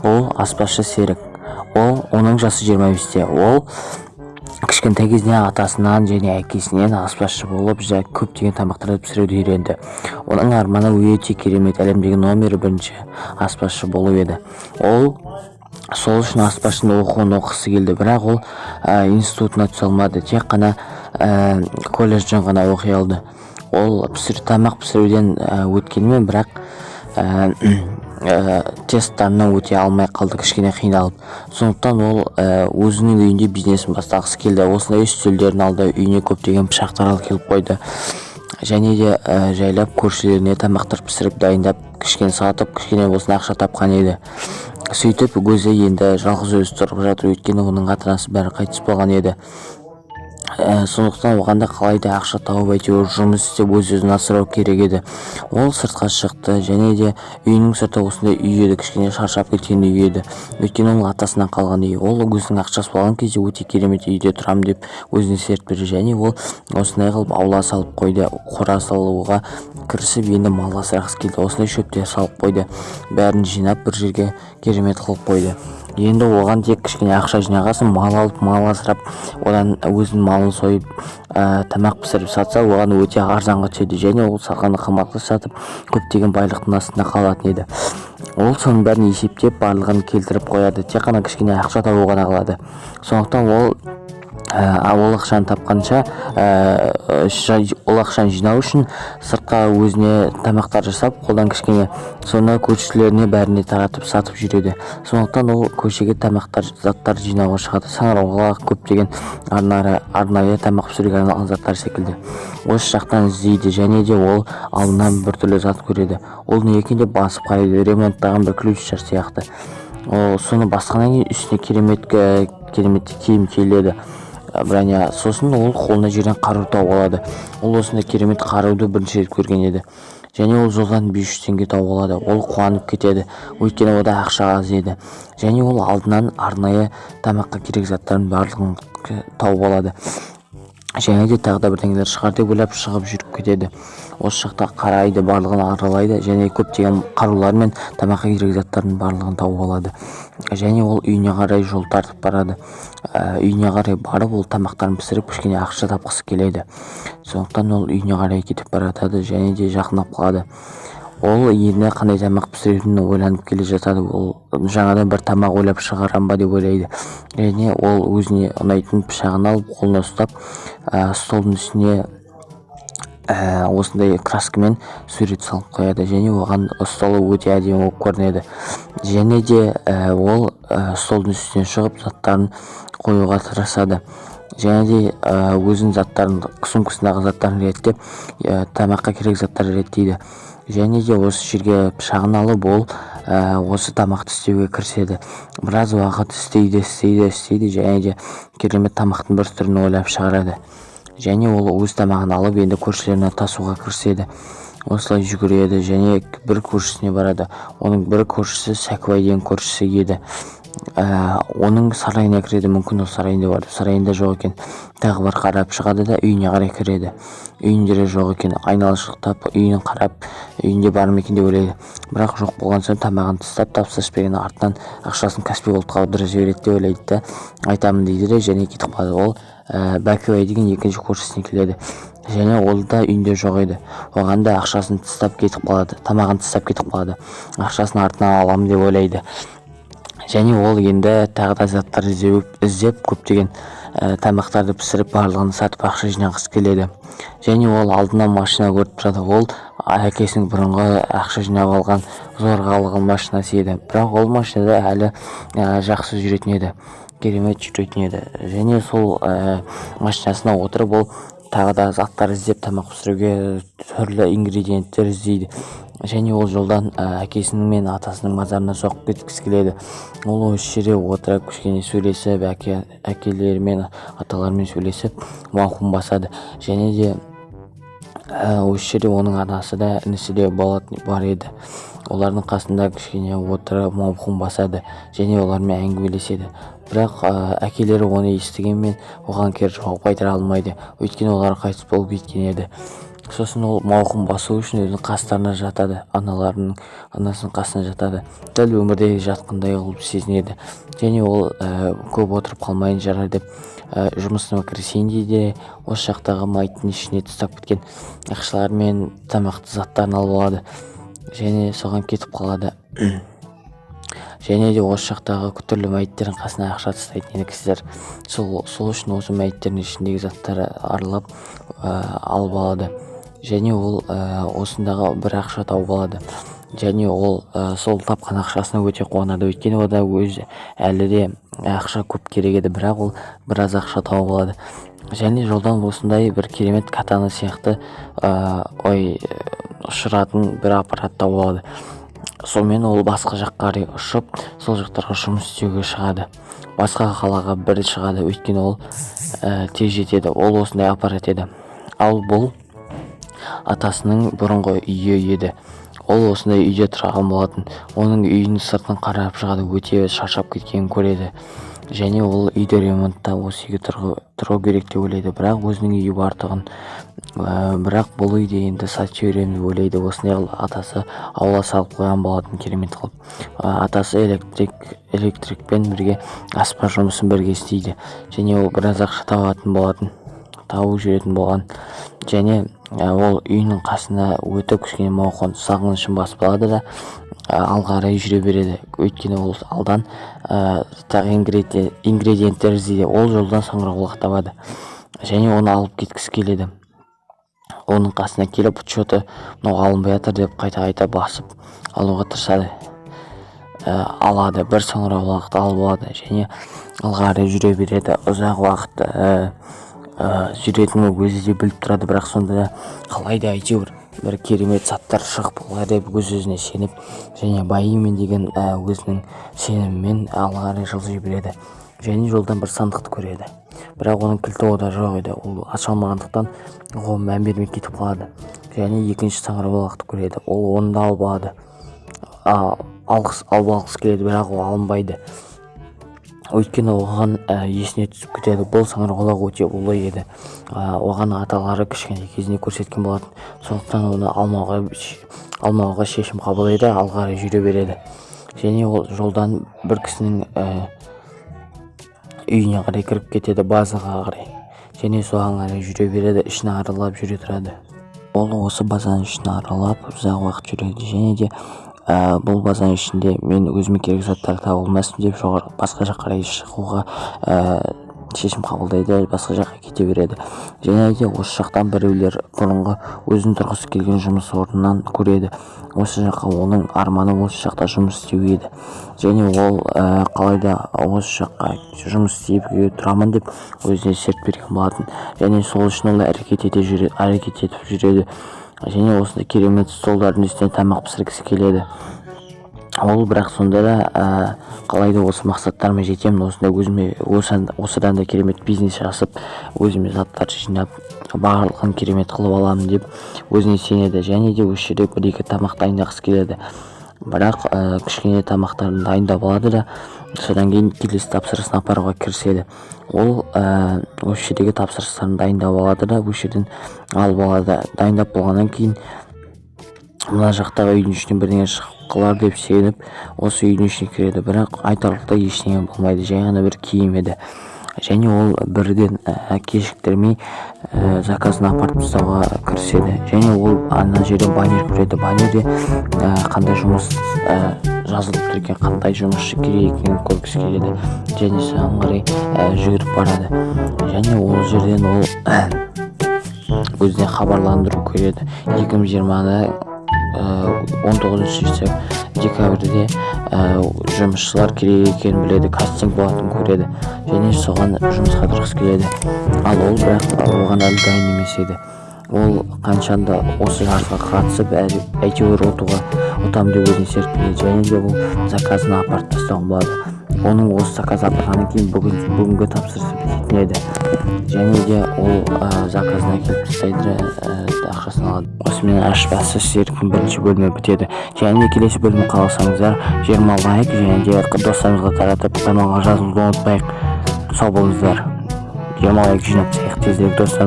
ол аспазшы Серік. Оның жасы 25-те. Ол кішкентай кезінен атасынан және әкесінен аспазшы болып көптеген тамақтарды пісіруді үйренді. Оның арманы өте керемет, әлемдегі номері 1 аспазшы болу еді. Ол сол үшін аспазшының оқуын оқысы келді, бірақ ол институтына түсе алмады, тек қана колледжден ғана оқи алды. Ол тамақ пісіруден өткенімен, бірақ тесттарынан өте алмай қалды, кішкене қиналып. Сондықтан ол өзінің үйінде бизнесін бастағысы келді. Осындай үстелдерін алды, үйіне көптеген пышақтар алып келіп қойды. Және де жайлап көршілеріне тамақтар пісіріп дайындап, кішкене сатып, кішкене болсын ақша тапқан еді. Сөйтіп өзі енді жалғыз өзі тұрып жатыр, өйткені оның ата-анасы бәрі қайтыс болған еді. Сондықтан оған да қалайда ақша тауып әйтеуір жұмыс істеп өз-өзін асырау керек еді. Ол сыртқа шықты, және де үйінің сырты осындай үй еді, кішкене шаршап кеткен үй еді. Өйткені ол атасынан қалған үй. Ол өзінің ақшасы болған кезде өте керемет үйде тұрам деп өзіне серт берді, және ол осындай қылып аула салып қойды. Қора салуға кірісіп, енді мал асырағысы келді. Осындай шөптер салып қойды. Бәрін жинап бір жерге керемет қылып қойды. Енді оған тек кішкене ақша жинағасын, мал алып, мал асырап, одан өзінің малын сойып, тамақ пісіріп сатса, оған өте арзанға түседі, және ол салғаны қымбатқа сатып, көптеген байлықтың астында қалатын еді. Ол соның бәрін есептеп, барлығын келтіріп қояды, тек қана кішкене ақша табу ғана қалады. Сондықтан ол ақшаны тапқанша, ол ақшаны жинау үшін сыртқа өзіне тамақтар жасап, қолдан кішкене, соны көршілеріне бәріне таратып сатып жүреді. Сондықтан ол көшеге заттар жинауға шығады. Саңырауға көптеген арнайы тамақ пісіруге арналған заттар секілді. Осы жақтан іздейді, және де ол алдынан біртүрлі зат көреді. Ол не екен деп басып қарайды, ремонттаған бір ключтер сияқты. Соны басқаннан кейін үстіне керемет киім киіледі. Сосын ол қолына жерден қару тауып алады. Ол осындай керемет қаруды бірінші рет көрген еді. Және ол жолдан 500 теңге тауып алады. Ол қуанып кетеді, өйткені ода ақша аз еді. Және ол алдынан арнайы тамаққа керек заттардың барлығын тауып алады. Және де тағы да бірдеңелер шығар деп ойлап шығып жүріп кетеді. Осы жақта қарайды, барлығын аралайды, және көптеген қарулар мен тамаққа керек заттардың барлығын тауып алады. Және ол үйіне қарай жол тартып барады. Үйіне қарай барып, ол тамақтарын пісіріп, кішкене ақша тапқысы келеді. Сондықтан ол үйіне қарай кетіп барады, және де жақындап қалады. Ол енді қандай тамақ пісіретінін ойланып келе жатады. Ол жаңадан бір тамақ ойлап шығарам ба деп ойлайды. Және ол өзіне ұнайтын пышағын алып, қолына ұстап, столдың үстіне осындай краскамен сурет салып қояды, және оған столы өте әдемі болып көрінеді. Және де ол столдың үстіне шығып, заттарын қоюға тырысады. Және де өзінің заттарын, сумкасындағы заттарын реттеп, тамаққа керек заттарды реттейді. Және де осы жерге пышағын алып, ол осы тамақты істеуге кіріседі. Біраз уақыт істейді, және де керемет тамақтың бір түрін ойлап шығарады. Және ол өз тамағын алып, енді көршілеріне тасуға кіріседі. Осылай жүгіреді, және бір көршісіне барады. Оның бір көршісі Сәкібай деген көршісі еді. Оның сарайына кіреді, мүмкін ол сарайында бар, сарайында жоқ екен. Тағы бір қарап шығады да үйіне қарай кіреді. Үйінде жоқ екен, айналшықтап, үйін қарап, үйінде бар ма екен деп ойлайды. Бірақ жоқ болған соң тамағын тастап, тапсырыс берген артынан ақшасын Каспий голдқа аударып жібереді деп ойлайды да, айтамын дейді де, және кетіп қалады. Ол Бәкібай деген екінші көршісіне келеді. Және ол да үйінде жоқ еді. Оған да ақшасын тастап кетіп қалады, тамағын тастап кетіп қалады. Ақшасын артынан аламын деп ойлайды. Және ол енді тағы да заттар іздеп көптеген тамақтарды пісіріп, барлығын сатып ақша жинағысы келеді. Және ол алдынан машина көріп тұрады. Ол әкесінің бұрынғы ақша жинап алған, зорға алған машинасы еді. Бірақ ол машинада әлі жақсы жүретін еді, керемет жүретін еді. Және сол машинасына отырып, ол тағы да заттар іздеп, тамақ пісіруге түрлі ингредиенттер іздейді. Және ол жолдан әкесінің мен атасының мазарына соғып кеткісі келеді. Ол осы жерде отырып, кішкене сөйлесіп, әкелерімен, аталарымен сөйлесіп, мауқын басады. Және де осы жерде оның анасы да, інісі де бар еді. Олардың қасында кішкене отырып, мауқын басады, және олармен әңгімелеседі. Бірақ әкелері оны естігенмен оған кері жауап қайтара алмайды, өйткені олар қайтыс болып кеткен еді. Сосын ол мауқын басу үшін өзінің қастарына жатады, анасының қасына жатады, дәл өмірдегі жатқандай қылып сезінеді. Және ол көп отырып қалмайын жарар деп жұмысына кірісейін дейді. Осы жақтағы майттың ішіне тастап кеткен ақшалар мен тамақты заттарын алып алады және соған кетіп қалады. Және де осы жақтағы түрлі мәйіттердің қасына ақша тастайтын еді кісілер. Сол үшін осы мәйіттердің ішіндегі заттарды аралап алып алады. Және ол осындағы бір ақша тауып алады. Және ол сол тапқан ақшасына өте қуанады, өйткені ода әлі де ақша көп керек еді, бірақ ол біраз ақша тауып алады. Және жолдан осындай бір керемет катана сияқты ұшыратын бір аппарат тауып алады. Сонымен ол басқа жаққа қарай ұшып, сол жақтарға жұмыс істеуге шығады. Басқа қалаға бір шығады, өйткені ол тез жетеді. Ол осындай аппарат еді. Ал бұл атасының бұрынғы үйі еді. Ол осындай үйде тұрған болатын. Оның үйінің сыртын қарап шығады, өте шаршап кеткенін көреді. Және ол үйді ремонттап осы үйге тұру керек деп ойлайды, бірақ өзінің үйі бартығын. Бірақ бұл үйде енді сатып жіберемін деп ойлайды. Осындай атасы аула салып қойған болатын, керемет қылып. Атасы электрикпен бірге аспаз жұмысын бірге істейді. Және ол біраз ақша тауып жүретін болған. Және ол үйінің қасына өтіп кішкене мауқын сағынышын басып алады да алға қарай жүре береді. Өйткені ол алдан тағы ингредиенттер іздейді. Ол жолдан саңырауқұлақ табады және оны алып кеткісі келеді. Оның қасына келіп, что-то мынау алынбай жатыр деп қайта басып алуға тырысады. Алады, бір саңырауқұлақты алып алады және алға қарай жүре береді. Ұзақ уақыт жүретінін өзі де біліп тұрады, бірақ сонда қалайда әйтеуір бір керемет заттар шығып олар деп өз-өзіне сеніп және байимын деген өзінің сенімімен алға қарай жылжи береді. Және жолдан бір сандықты көреді, бірақ оның кілті ода жоқ еді. Ол аша алмағандықтан оған мән бермей кетіп қалады. Және екінші саңырауқұлақты көреді, ол оны да алып алады. Алғысы келеді, бірақ ол алынбайды. Өйткені оған есіне түсіп кетеді, бұл саңырауқұлақ өте ұлы еді. Оған аталары кішкене кезінде көрсеткен болатын. Сондықтан оны алмауға шешім қабылдайды, алға қарай жүре береді. Және ол жолдан бір кісінің үйіне қарай кіріп кетеді, базаға қарай. Және соған қарай жүре береді, ішін аралап жүре тұрады. Ол осы базаның ішін аралап ұзақ уақыт жүреді. Және де бұл базаның ішінде мен өзіме керек заттар табылмасын деп басқа жаққа қарай шығуға шешім қабылдайды, басқа жаққа кете береді. Және де осы жақтан біреулер бұрынғы өзінің тұрғысы келген жұмыс орнынан көреді. Осы жаққа оның арманы осы жақта жұмыс істеу еді. Және ол қалайда осы жаққа жұмыс істеп тұрамын деп өзіне серт берген болатын. Және сол үшін ол әрекет етіп жүреді. Және осындай керемет столдардың үстіне тамақ пісіргісі келеді. Ол бірақ сонда да қалайда осы мақсаттарыма жетемін, осыдан да керемет бизнес жасап, өзіме заттар жинап, барлығын керемет қылып аламын деп өзіне сенеді. Және де осы жерде бір-екі тамақ дайындағысы келеді. Бірақ кішкене тамақтарын дайындап алады да содан кейін келесі тапсырысын апаруға кіріседі. Ол осы жердегі тапсырыстарын дайындап алады да осы жерден алып алады. Дайындап болғаннан кейін мына жақтағы үйдің ішінен бірдеңе шығып қалар деп сеніп осы үйдің ішіне кіреді, бірақ айтарлықтай ештеңе болмайды, жай ғана бір киім еді. Және ол бірден кешіктірмей заказын апарып тастауға кіріседі. Және ол ана жерден баннер көреді. Баннерде қандай жұмыс жазылып тұр екен, қандай жұмысшы керек екенін көргісі келеді. Және соған қарай жүгіріп барады. және ол жерден ол өзіне хабарландыру көреді. 2020-да 19 декабрьде жұмысшылар керек екенін біледі, кастинг болатынын көреді және соған жұмысқа тұрғысы келеді. Ал ол бірақ оған әлі дайын емес еді. Ол қаншанда осы жарысқа қатысып әйтеуір ұтамын деп өзіне серт береді және де ол заказына апарып тастауға болады. Оның осы заказ апарғаннан кейін бүгінгі тапсырысы бітетін еді. Және де ол заказына келіп тастайды, ақшасын алады. Осымен аспазшы серіктің бірінші бөлімі бітеді. Және де келесі бөлімді қаласаңыздар 20 лайк және де достарыңызға таратып каналға жазылуды ұмытпайық. Сау болыңыздар. 20 лайк жинап тезірек достар.